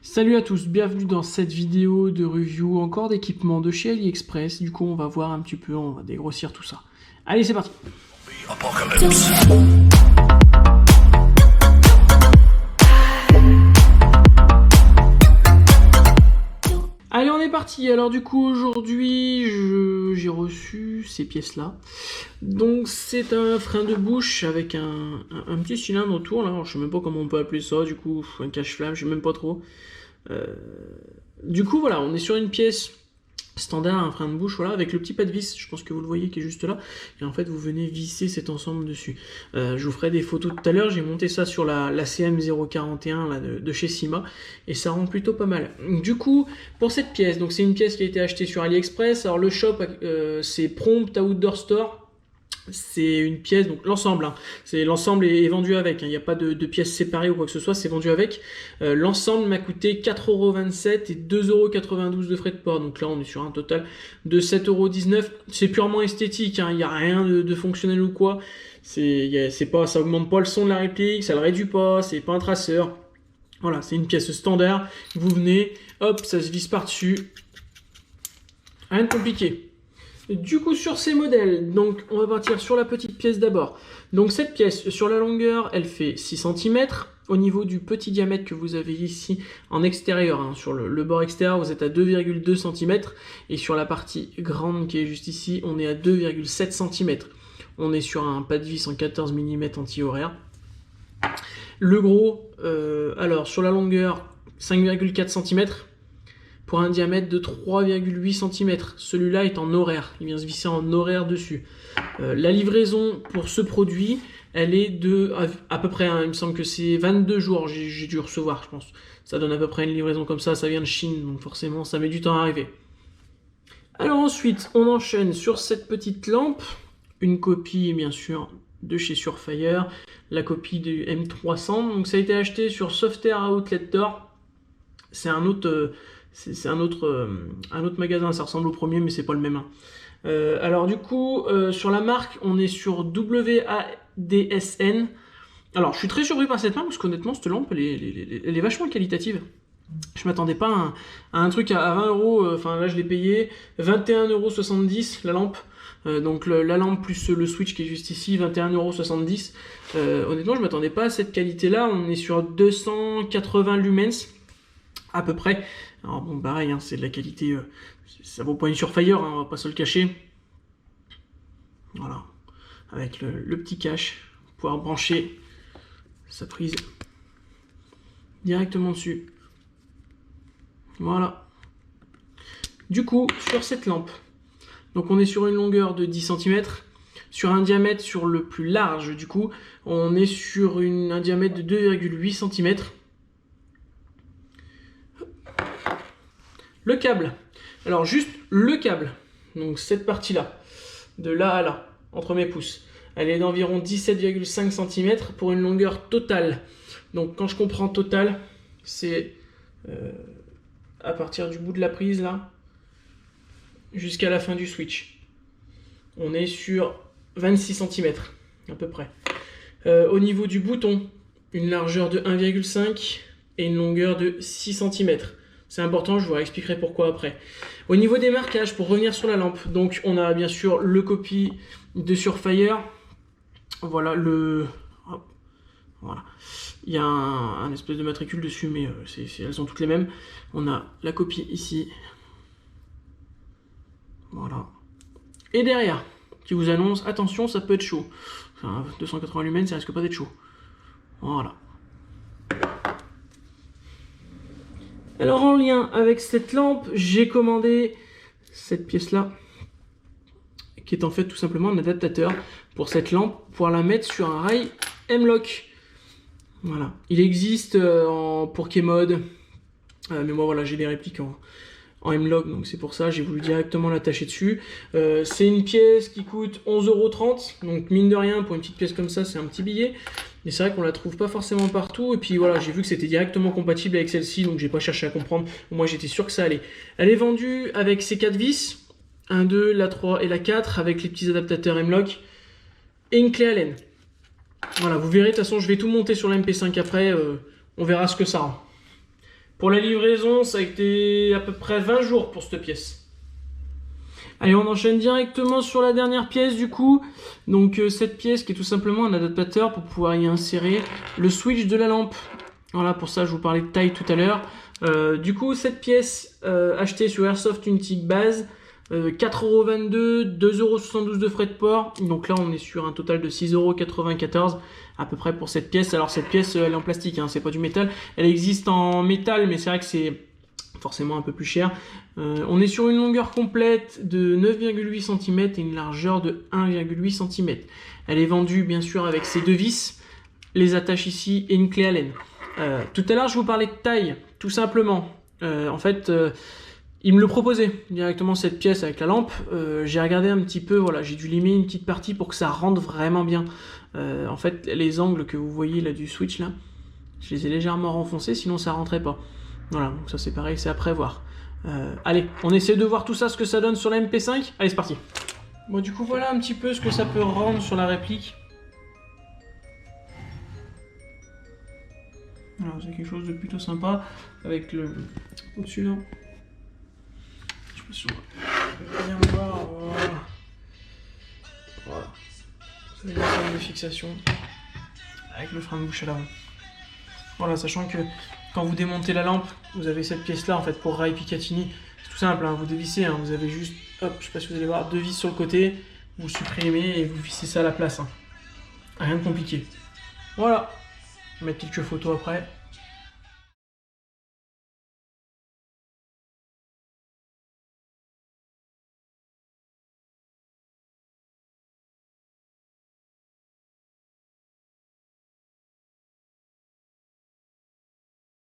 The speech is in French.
Salut à tous, bienvenue dans cette vidéo de review encore d'équipements de chez AliExpress. Du coup, on va voir un petit peu, on va dégrossir tout ça. Allez, c'est parti. Allez, on est parti. Alors du coup, aujourd'hui, j'ai reçu ces pièces-là. Donc, c'est un frein de bouche avec un petit cylindre autour, là. Alors, je sais même pas comment on peut appeler ça, du coup, un cache-flamme, je sais même pas trop. Du coup, voilà, on est sur une pièce standard, un frein de bouche, voilà, avec le petit pas de vis, je pense que vous le voyez qui est juste là, et en fait vous venez visser cet ensemble dessus. Je vous ferai des photos tout à l'heure, j'ai monté ça sur la CM041 là, de chez Syma, et ça rend plutôt pas mal. Du coup, pour cette pièce, donc c'est une pièce qui a été achetée sur AliExpress, alors le shop c'est Prompt Outdoor Store. C'est une pièce, donc l'ensemble, hein, l'ensemble est vendu avec, il n'y a pas de pièces séparées ou quoi que ce soit, c'est vendu avec. L'ensemble m'a coûté 4,27 € et 2,92 € de frais de port, donc là on est sur un total de 7,19 €. C'est purement esthétique, il n'y a rien de fonctionnel ou quoi, ça augmente pas le son de la réplique, ça le réduit pas, c'est pas un traceur. Voilà, c'est une pièce standard, vous venez, hop, ça se visse par-dessus, rien de compliqué. Du coup, sur ces modèles, donc on va partir sur la petite pièce d'abord. Donc cette pièce, sur la longueur, elle fait 6 cm. Au niveau du petit diamètre que vous avez ici en extérieur, hein, sur le bord extérieur, vous êtes à 2,2 cm. Et sur la partie grande qui est juste ici, on est à 2,7 cm. On est sur un pas de vis en 14 mm anti-horaire. Le gros, alors sur la longueur, 5,4 cm. Pour un diamètre de 3,8 cm. Celui-là est en horaire, il vient se visser en horaire dessus. La livraison pour ce produit, elle est de à peu près, hein, il me semble que c'est 22 jours, j'ai dû recevoir, je pense. Ça donne à peu près une livraison comme ça vient de Chine, donc forcément ça met du temps à arriver. Alors ensuite, on enchaîne sur cette petite lampe, une copie bien sûr de chez Surefire, la copie du M300, donc ça a été acheté sur Softair Outlet Store. C'est un autre magasin, ça ressemble au premier mais c'est pas le même. Alors du coup, sur la marque, on est sur WADSN. Alors je suis très surpris par cette marque parce qu'honnêtement cette lampe elle est vachement qualitative. Je m'attendais pas à un truc à 20 €, enfin là je l'ai payé 21,70 € la lampe. Donc la lampe plus le switch qui est juste ici, 21,70 €. Honnêtement je m'attendais pas à cette qualité là, on est sur 280 lumens à peu près. Alors bon, pareil, hein, c'est de la qualité, ça vaut pas une Surefire, hein, on va pas se le cacher. Voilà, avec le petit cache, pouvoir brancher sa prise directement dessus. Voilà. Du coup, sur cette lampe, donc on est sur une longueur de 10 cm, sur un diamètre sur le plus large, du coup, on est sur un diamètre de 2,8 cm. Le câble, alors juste le câble, donc cette partie-là, de là à là, entre mes pouces, elle est d'environ 17,5 cm pour une longueur totale. Donc quand je comprends total, c'est à partir du bout de la prise là, jusqu'à la fin du switch. On est sur 26 cm à peu près. Au niveau du bouton, une largeur de 1,5 et une longueur de 6 cm. C'est important, je vous expliquerai pourquoi après. Au niveau des marquages, pour revenir sur la lampe, donc on a bien sûr le copie de Surefire. Voilà hop, voilà. Il y a un espèce de matricule dessus, mais elles sont toutes les mêmes. On a la copie ici. Voilà. Et derrière, qui vous annonce, attention, ça peut être chaud. Enfin, 280 lumens, ça risque pas d'être chaud. Voilà. Alors en lien avec cette lampe, j'ai commandé cette pièce-là, qui est en fait tout simplement un adaptateur pour cette lampe, pour la mettre sur un rail M-Lock. Voilà. Il existe pour K-Mode, mais moi voilà, j'ai des répliques en M-Lock, donc c'est pour ça, j'ai voulu directement l'attacher dessus. C'est une pièce qui coûte 11,30 €, donc mine de rien, pour une petite pièce comme ça, c'est un petit billet. Mais c'est vrai qu'on la trouve pas forcément partout, et puis voilà, j'ai vu que c'était directement compatible avec celle-ci, donc j'ai pas cherché à comprendre. Moi j'étais sûr que ça allait. Elle est vendue avec ses 4 vis, 1, 2, la 3 et la 4, avec les petits adaptateurs M-Lock, et une clé Allen. Voilà, vous verrez, de toute façon je vais tout monter sur la MP5 après, on verra ce que ça rend. Pour la livraison, ça a été à peu près 20 jours pour cette pièce. Allez, on enchaîne directement sur la dernière pièce du coup. Donc cette pièce qui est tout simplement un adaptateur pour pouvoir y insérer le switch de la lampe. Voilà, pour ça je vous parlais de taille tout à l'heure. Du coup, cette pièce achetée sur Airsoft Unique Base, 4,22 €, 2,72 € de frais de port. Donc là, on est sur un total de 6,94 € à peu près pour cette pièce. Alors cette pièce, elle est en plastique, hein, c'est pas du métal. Elle existe en métal, mais c'est vrai que c'est forcément un peu plus cher. On est sur une longueur complète de 9,8 cm et une largeur de 1,8 cm. Elle est vendue bien sûr avec ses deux vis, les attaches ici et une clé Allen. Tout à l'heure, je vous parlais de taille, tout simplement. En fait, il me le proposait directement cette pièce avec la lampe. J'ai regardé un petit peu, voilà, j'ai dû limer une petite partie pour que ça rentre vraiment bien. En fait, les angles que vous voyez là du switch là, je les ai légèrement renfoncés, sinon ça rentrait pas. Voilà, donc ça c'est pareil, c'est à prévoir. Allez, on essaie de voir tout ça, ce que ça donne sur la MP5. Allez, c'est parti. Bon, du coup, voilà un petit peu ce que ça peut rendre sur la réplique. Alors, c'est quelque chose de plutôt sympa avec le au-dessus là. Je sais pas si on va bien voir. Voilà. C'est une forme de fixation avec le frein de bouche à l'avant. Voilà, sachant que quand vous démontez la lampe, vous avez cette pièce là en fait pour Rai Picatinny. C'est tout simple, hein, vous dévissez, hein, vous avez juste, hop, je sais pas si vous allez voir, deux vis sur le côté, vous supprimez et vous vissez ça à la place. Hein. Rien de compliqué. Voilà. Je vais mettre quelques photos après.